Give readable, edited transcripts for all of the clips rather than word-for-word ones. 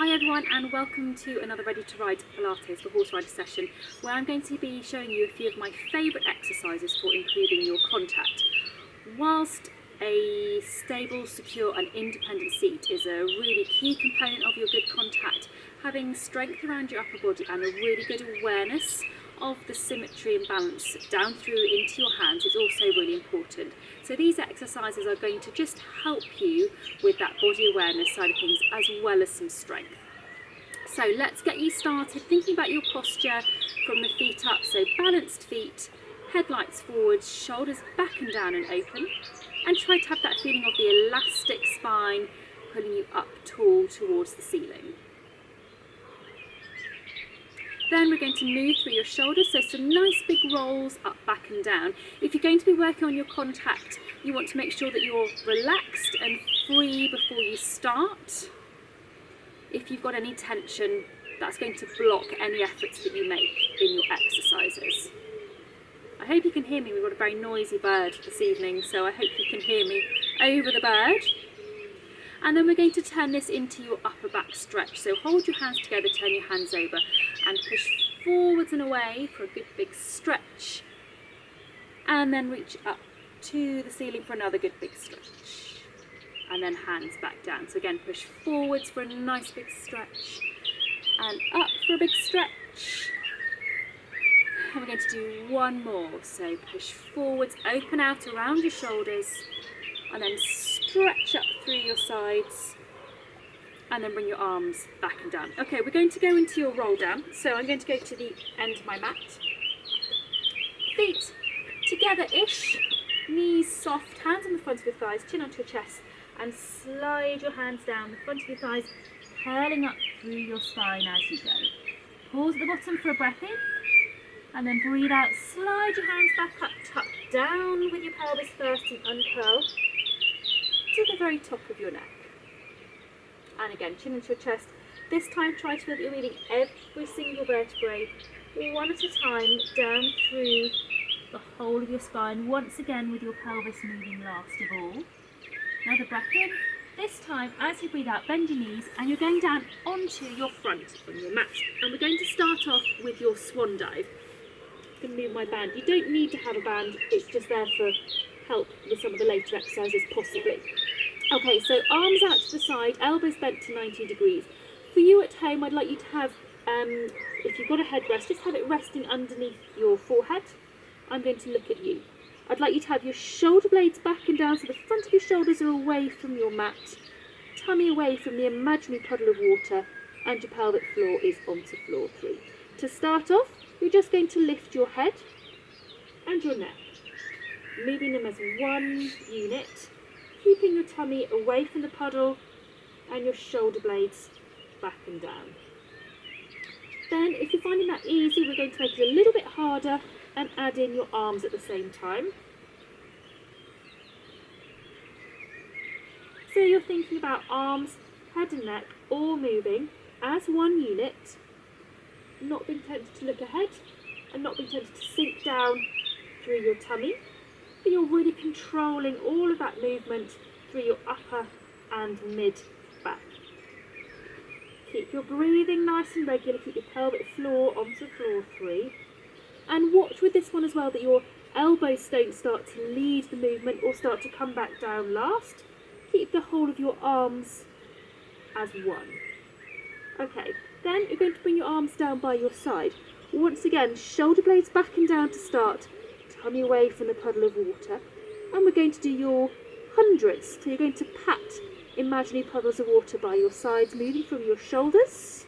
Hi everyone, and welcome to another Ready to Ride Pilates for Horse Rider session, where I'm going to be showing you a few of my favourite exercises for improving your contact. Whilst a stable, secure and independent seat is a really key component of your good contact, having strength around your upper body and a really good awareness of the symmetry and balance down through into your hands is also really important. So these exercises are going to just help you with that body awareness side of things, as well as some strength. So let's get you started thinking about your posture from the feet up. So balanced feet, headlights forward, shoulders back and down and open, and try to have that feeling of the elastic spine pulling you up tall towards the ceiling. Then we're going to move through your shoulders, so some nice big rolls up, back and down. If you're going to be working on your contact, you want to make sure that you're relaxed and free before you start. If you've got any tension, that's going to block any efforts that you make in your exercises. I hope you can hear me. We've got a very noisy bird this evening, so I hope you can hear me over the bird. And then we're going to turn this into your upper back stretch. So hold your hands together, turn your hands over and push forwards and away for a good big stretch. And then reach up to the ceiling for another good big stretch. And then hands back down. So again, push forwards for a nice big stretch and up for a big stretch. And we're going to do one more. So push forwards, open out around your shoulders, and then stretch up through your sides, and then bring your arms back and down. Okay, we're going to go into your roll down. So I'm going to go to the end of my mat. Feet together-ish, knees soft, hands on the front of your thighs, chin onto your chest, and slide your hands down the front of your thighs, curling up through your spine as you go. Pause at the bottom for a breath in, and then breathe out. Slide your hands back up, tuck down with your pelvis first and uncurl to the very top of your neck. And again, chin into your chest. This time try to feel that you're moving every single vertebrae one at a time down through the whole of your spine, once again with your pelvis moving last of all. Another breath in. This time, as you breathe out, bend your knees and you're going down onto your front on your mat. And we're going to start off with your swan dive. I'm going to move my band. You don't need to have a band, it's just there for help with some of the later exercises possibly. Okay, so arms out to the side, elbows bent to 90 degrees. For you at home, I'd like you to have, if you've got a headrest, just have it resting underneath your forehead. I'm going to look at you. I'd like you to have your shoulder blades back and down so the front of your shoulders are away from your mat, tummy away from the imaginary puddle of water, and your pelvic floor is onto floor 3. To start off, you're just going to lift your head and your neck, moving them as one unit, keeping your tummy away from the puddle and your shoulder blades back and down. Then, if you're finding that easy, we're going to make it a little bit harder and add in your arms at the same time. So you're thinking about arms, head and neck all moving as one unit, not being tempted to look ahead and not being tempted to sink down through your tummy, but you're really controlling all of that movement through your upper and mid back. Keep your breathing nice and regular, keep your pelvic floor onto floor 3. And watch with this one as well that your elbows don't start to lead the movement or start to come back down last. Keep the whole of your arms as one. Okay, then you're going to bring your arms down by your side. Once again, shoulder blades back and down to start, tummy away from the puddle of water. And we're going to do your hundreds. So you're going to pat imaginary puddles of water by your sides, moving from your shoulders,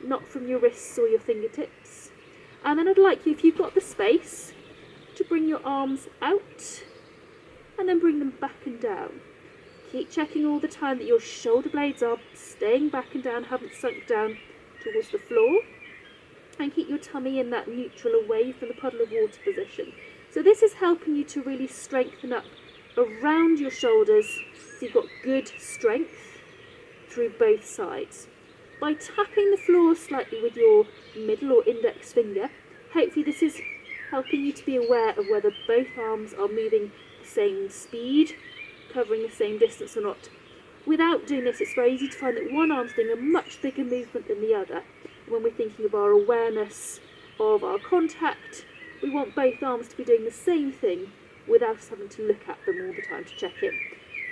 not from your wrists or your fingertips. And then I'd like you, if you've got the space, to bring your arms out and then bring them back and down. Keep checking all the time that your shoulder blades are staying back and down, haven't sunk down towards the floor. And keep your tummy in that neutral away from the puddle of water position. So this is helping you to really strengthen up around your shoulders so you've got good strength through both sides. By tapping the floor slightly with your middle or index finger, hopefully this is helping you to be aware of whether both arms are moving the same speed, covering the same distance or not. Without doing this, it's very easy to find that one arm's doing a much bigger movement than the other. When we're thinking of our awareness of our contact, we want both arms to be doing the same thing without us having to look at them all the time to check in.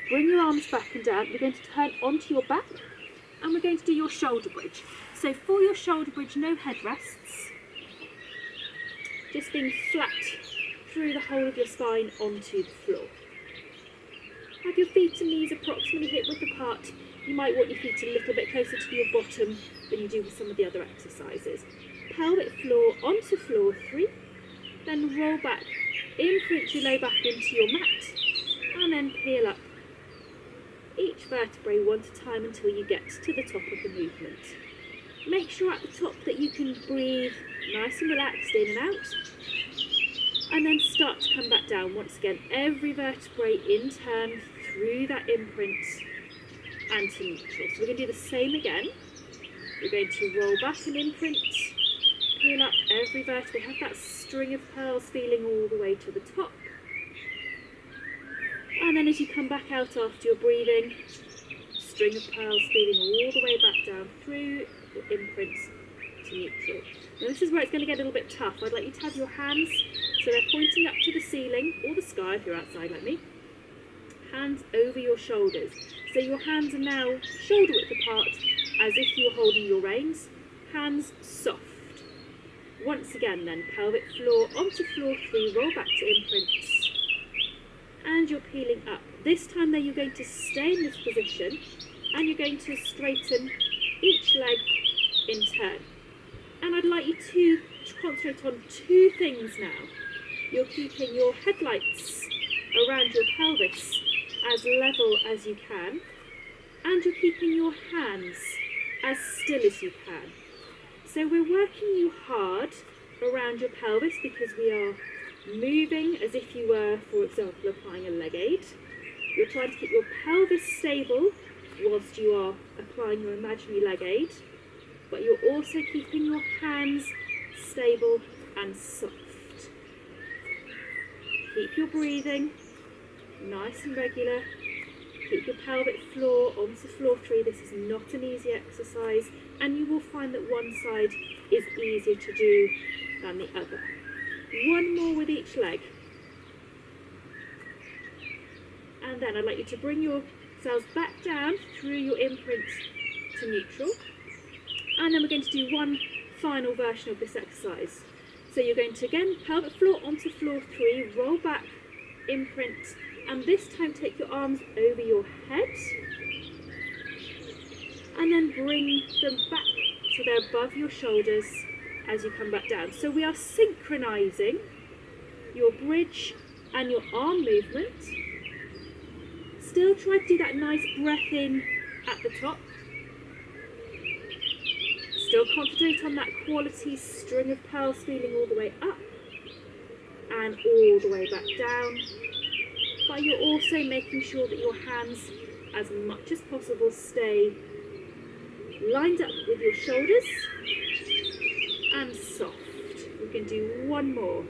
Bring your arms back and down. We're going to turn onto your back and we're going to do your shoulder bridge. So for your shoulder bridge, no headrests, just being flat through the whole of your spine onto the floor. Have your feet and knees approximately hip width apart. You might want your feet a little bit closer to your bottom than you do with some of the other exercises. Pelvic floor onto floor 3, then roll back, imprint your low back into your mat, and then peel up each vertebrae one at a time until you get to the top of the movement. Make sure at the top that you can breathe nice and relaxed in and out, and then start to come back down. Once again, every vertebrae in turn through that imprint and to neutral. So we're going to do the same again. We're going to roll back and imprint, peel up every vertebrae, have that string of pearls feeling all the way to the top. And then as you come back out after your breathing, string of pearls feeling all the way back down through your imprints to neutral. Now this is where it's going to get a little bit tough. I'd like you to have your hands so they're pointing up to the ceiling or the sky if you're outside like me. Hands over your shoulders. So your hands are now shoulder width apart as if you were holding your reins. Hands soft. Once again then, pelvic floor onto floor 3, roll back to imprints. And you're peeling up. This time though you're going to stay in this position and you're going to straighten each leg in turn. And I'd like you to concentrate on 2 things now. You're keeping your headlights around your pelvis as level as you can, and you're keeping your hands as still as you can. So we're working you hard around your pelvis because we are moving as if you were, for example, applying a leg aid. You're trying to keep your pelvis stable whilst you are applying your imaginary leg aid, but you're also keeping your hands stable and soft. Keep your breathing nice and regular. Keep your pelvic floor onto floor 3. This is not an easy exercise, and you will find that one side is easier to do than the other. One more with each leg. And then I'd like you to bring yourselves back down through your imprint to neutral. And then we're going to do one final version of this exercise. So you're going to, again, pelvic floor onto floor 3, roll back, imprint, and this time take your arms over your head. And then bring them back so they're above your shoulders as you come back down. So we are synchronizing your bridge and your arm movement. Still try to do that nice breath in at the top. Still concentrate on that quality string of pearls feeling all the way up and all the way back down. But you're also making sure that your hands, as much as possible, stay lined up with your shoulders and soft. We can do one more.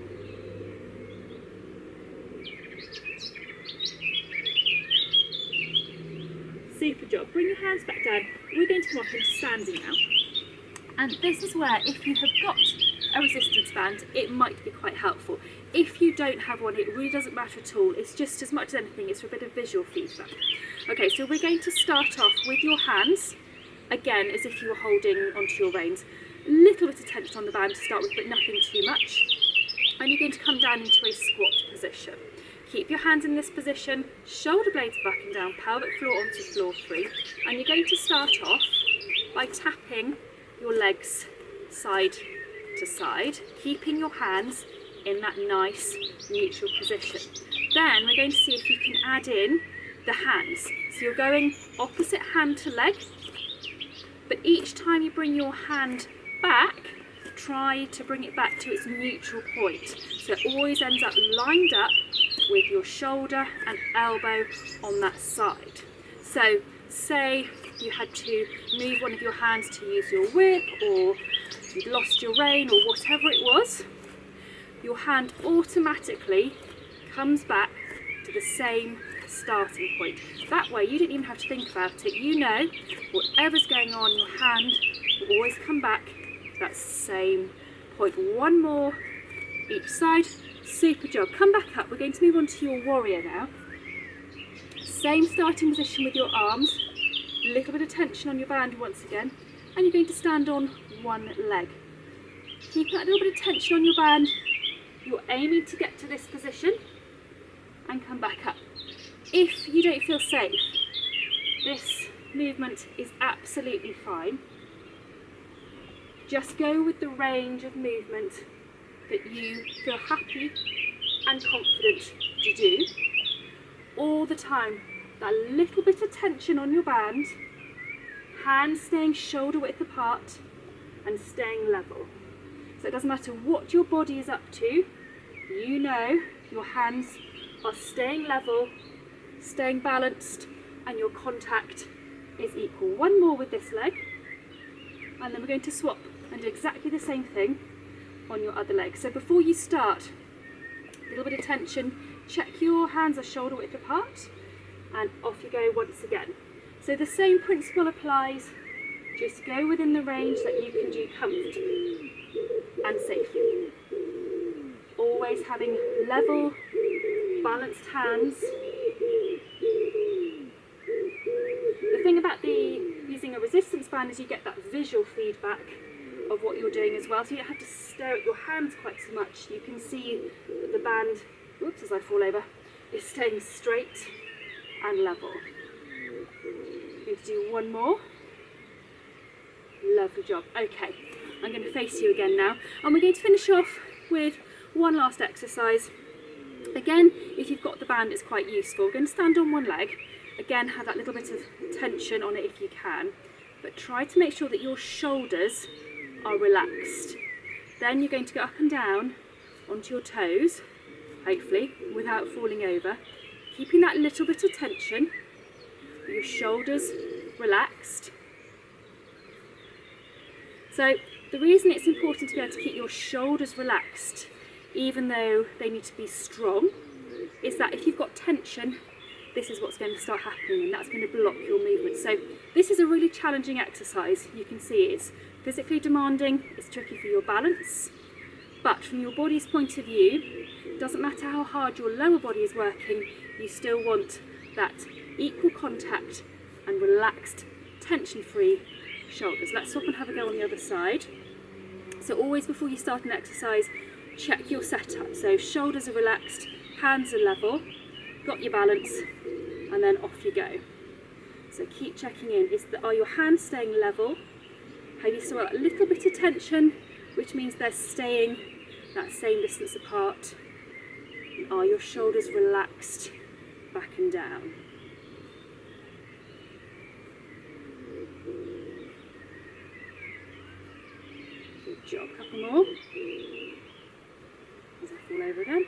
Super job. Bring your hands back down. We're going to come up into standing now. And this is where, if you have got a resistance band, it might be quite helpful. If you don't have one, it really doesn't matter at all. It's just, as much as anything, it's for a bit of visual feedback. Okay, so we're going to start off with your hands, again, as if you were holding onto your reins. A little bit of tension on the band to start with, but nothing too much. And you're going to come down into a squat position. Keep your hands in this position, shoulder blades back and down, pelvic floor onto floor 3. And you're going to start off by tapping your legs side to side, keeping your hands in that nice neutral position. Then we're going to see if you can add in the hands. So you're going opposite hand to leg, but each time you bring your hand back, try to bring it back to its neutral point. So it always ends up lined up with your shoulder and elbow on that side. So say you had to move one of your hands to use your whip, or you'd lost your rein, or whatever it was, your hand automatically comes back to the same starting point. That way you don't even have to think about it. You know whatever's going on, your hand will always come back to that same point. One more each side. Super job. Come back up. We're going to move on to your warrior now. Same starting position with your arms. A little bit of tension on your band once again. And you're going to stand on one leg. Keep that little bit of tension on your band. You're aiming to get to this position and come back up. If you don't feel safe, this movement is absolutely fine. Just go with the range of movement that you feel happy and confident to do. All the time, that little bit of tension on your band, hands staying shoulder width apart and staying level. So it doesn't matter what your body is up to, you know your hands are staying level, staying balanced, and your contact is equal. One more with this leg, and then we're going to swap and do exactly the same thing on your other leg. So before you start, a little bit of tension, check your hands are shoulder width apart, and off you go once again. So the same principle applies, just go within the range that you can do comfortably and safely. Always having level, balanced hands. The thing about using a resistance band is you get that visual feedback of what you're doing as well, so you don't have to stare at your hands quite so much. You can see that the band, whoops, as I fall over, is staying straight and level. I'm going to do one more. Lovely job. Okay, I'm going to face you again now, and we're going to finish off with one last exercise. Again, if you've got the band, it's quite useful. We're going to stand on one leg. Again, have that little bit of tension on it if you can, but try to make sure that your shoulders are relaxed. Then you're going to go up and down onto your toes, hopefully without falling over, keeping that little bit of tension, your shoulders relaxed. So the reason it's important to be able to keep your shoulders relaxed, even though they need to be strong, is that if you've got tension, this is what's going to start happening, and that's going to block your movement. So this is a really challenging exercise. You can see it's physically demanding, it's tricky for your balance, but from your body's point of view, it doesn't matter how hard your lower body is working, you still want that equal contact and relaxed, tension-free shoulders. Let's swap and have a go on the other side. So always before you start an exercise, check your setup. So shoulders are relaxed, hands are level, got your balance, and then off you go. So keep checking in. Are your hands staying level? Have you still got a little bit of tension, which means they're staying that same distance apart? And are your shoulders relaxed back and down? Good job. Couple more. As I fall over again.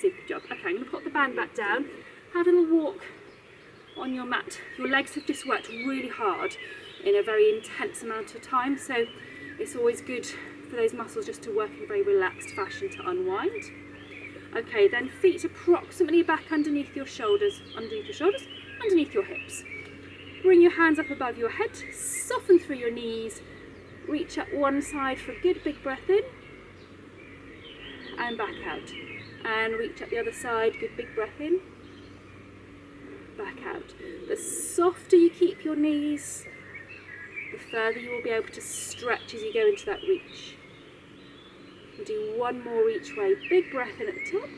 Super job. Okay, I'm going to put the band back down. Have a little walk on your mat. Your legs have just worked really hard in a very intense amount of time, so it's always good for those muscles just to work in a very relaxed fashion to unwind. Okay, then feet approximately back underneath your shoulders, underneath your hips. Bring your hands up above your head, soften through your knees, reach up one side for a good big breath in, and back out. And reach up the other side, good big breath in, back out. The softer you keep your knees, the further you will be able to stretch as you go into that reach. We'll do one more each way. Big breath in at the top.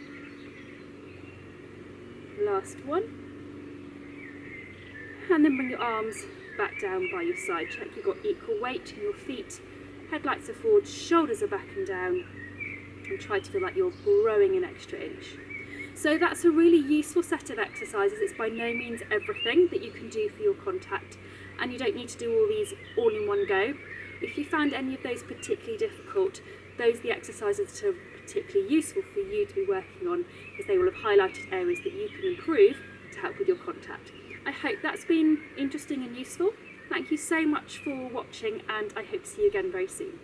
Last one. And then bring your arms back down by your side. Check you've got equal weight in your feet. Headlights are forward, shoulders are back and down. And try to feel like you're growing an extra inch. So that's a really useful set of exercises. It's by no means everything that you can do for your contact, and you don't need to do all these all in one go. If you found any of those particularly difficult, those are the exercises that are particularly useful for you to be working on, because they will have highlighted areas that you can improve to help with your contact. I hope that's been interesting and useful. Thank you so much for watching, and I hope to see you again very soon.